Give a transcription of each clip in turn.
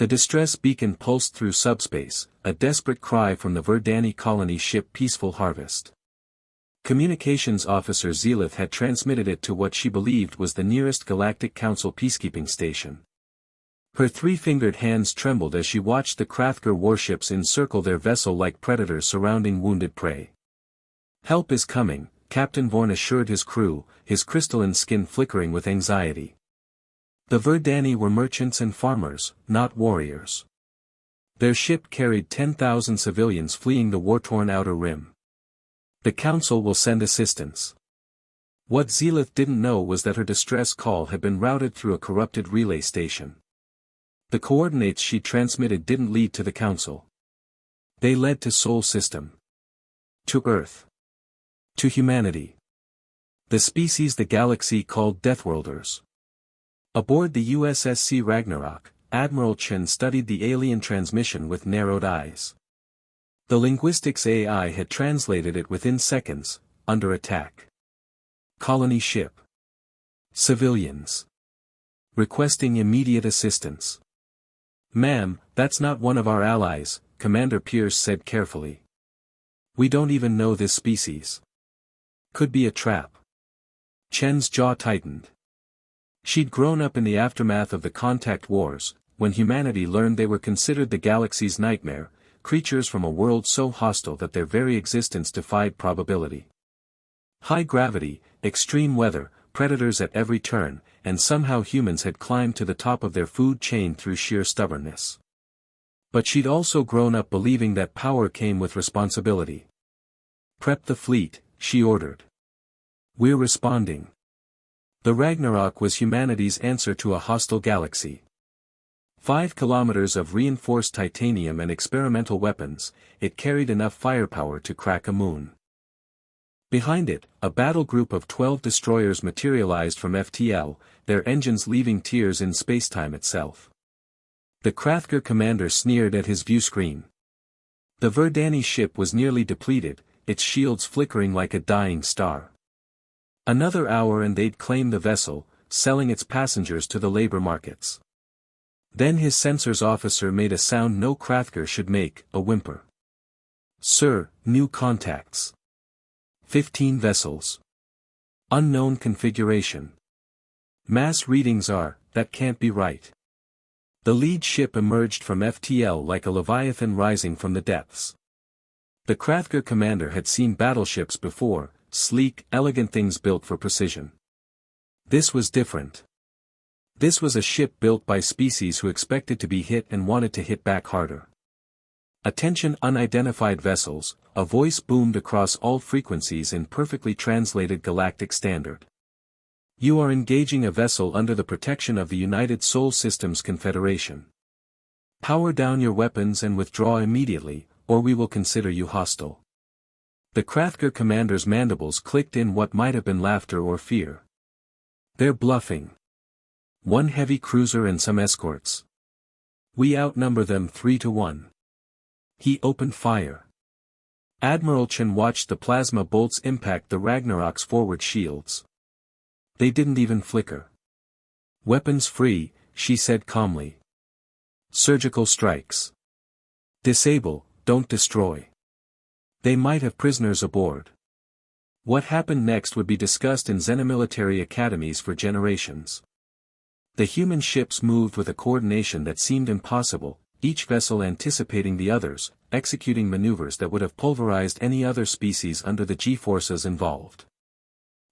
The distress beacon pulsed through subspace, a desperate cry from the Verdani colony ship Peaceful Harvest. Communications officer Zelith had transmitted it to what she believed was the nearest Galactic Council peacekeeping station. Her three-fingered hands trembled as she watched the Krathker warships encircle their vessel like predators surrounding wounded prey. "Help is coming," Captain Vorn assured his crew, his crystalline skin flickering with anxiety. The Verdani were merchants and farmers, not warriors. Their ship carried 10,000 civilians fleeing the war-torn Outer Rim. "The Council will send assistance." What Zelith didn't know was that her distress call had been routed through a corrupted relay station. The coordinates she transmitted didn't lead to the Council. They led to Sol System. To Earth. To humanity. The species the galaxy called Deathworlders. Aboard the USSC Ragnarok, Admiral Chen studied the alien transmission with narrowed eyes. The linguistics AI had translated it within seconds: under attack. Colony ship. Civilians. Requesting immediate assistance. "Ma'am, that's not one of our allies," Commander Pierce said carefully. "We don't even know this species. Could be a trap." Chen's jaw tightened. She'd grown up in the aftermath of the Contact Wars, when humanity learned they were considered the galaxy's nightmare, creatures from a world so hostile that their very existence defied probability. High gravity, extreme weather, predators at every turn, and somehow humans had climbed to the top of their food chain through sheer stubbornness. But she'd also grown up believing that power came with responsibility. "Prep the fleet," she ordered. "We're responding." The Ragnarok was humanity's answer to a hostile galaxy. 5 kilometers of reinforced titanium and experimental weapons, it carried enough firepower to crack a moon. Behind it, a battle group of 12 destroyers materialized from FTL, their engines leaving tears in spacetime itself. The Krathker commander sneered at his viewscreen. The Verdani ship was nearly depleted, its shields flickering like a dying star. Another hour and they'd claim the vessel, selling its passengers to the labor markets. Then his sensors officer made a sound no Krathker should make, a whimper. "Sir, new contacts. 15 vessels. Unknown configuration. Mass readings are, that can't be right." The lead ship emerged from FTL like a leviathan rising from the depths. The Krathker commander had seen battleships before, sleek, elegant things built for precision. This was different. This was a ship built by species who expected to be hit and wanted to hit back harder. "Attention unidentified vessels," a voice boomed across all frequencies in perfectly translated galactic standard. "You are engaging a vessel under the protection of the United Sol Systems Confederation. Power down your weapons and withdraw immediately, or we will consider you hostile." The Krathker commander's mandibles clicked in what might have been laughter or fear. "They're bluffing. 1 heavy cruiser and some escorts. We outnumber them 3-1. He opened fire. Admiral Chen watched the plasma bolts impact the Ragnarok's forward shields. They didn't even flicker. "Weapons free," she said calmly. "Surgical strikes. Disable, don't destroy." They might have prisoners aboard. What happened next would be discussed in xenomilitary academies for generations. The human ships moved with a coordination that seemed impossible, each vessel anticipating the others, executing maneuvers that would have pulverized any other species under the G-forces involved.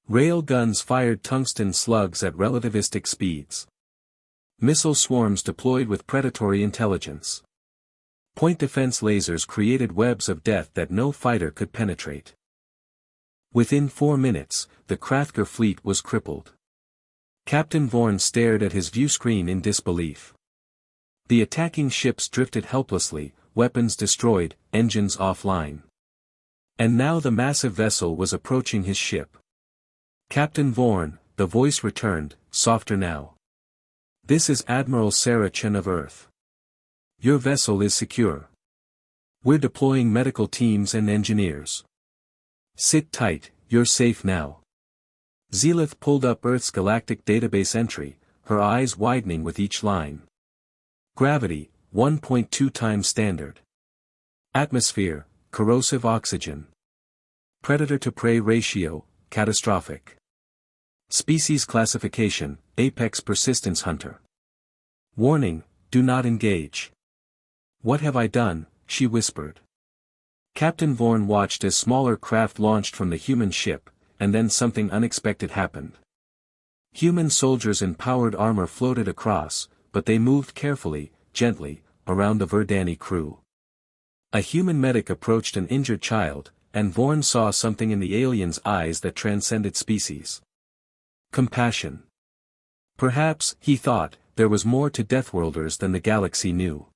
Rail guns fired tungsten slugs at relativistic speeds. Missile swarms deployed with predatory intelligence. Point defense lasers created webs of death that no fighter could penetrate. Within 4 minutes, the Krathker fleet was crippled. Captain Vorn stared at his viewscreen in disbelief. The attacking ships drifted helplessly, weapons destroyed, engines offline. And now the massive vessel was approaching his ship. "Captain Vorn," the voice returned, softer now. "This is Admiral Sarah Chen of Earth. Your vessel is secure. We're deploying medical teams and engineers. Sit tight, you're safe now." Zelith pulled up Earth's galactic database entry, her eyes widening with each line. "Gravity, 1.2 times standard. Atmosphere, corrosive oxygen. Predator-to-prey ratio, catastrophic. Species classification, apex persistence hunter. Warning, do not engage. What have I done? She whispered. Captain Vorn watched as smaller craft launched from the human ship, and then something unexpected happened. Human soldiers in powered armor floated across, but they moved carefully, gently, around the Verdani crew. A human medic approached an injured child, and Vorn saw something in the alien's eyes that transcended species. Compassion. Perhaps, he thought, there was more to Deathworlders than the galaxy knew.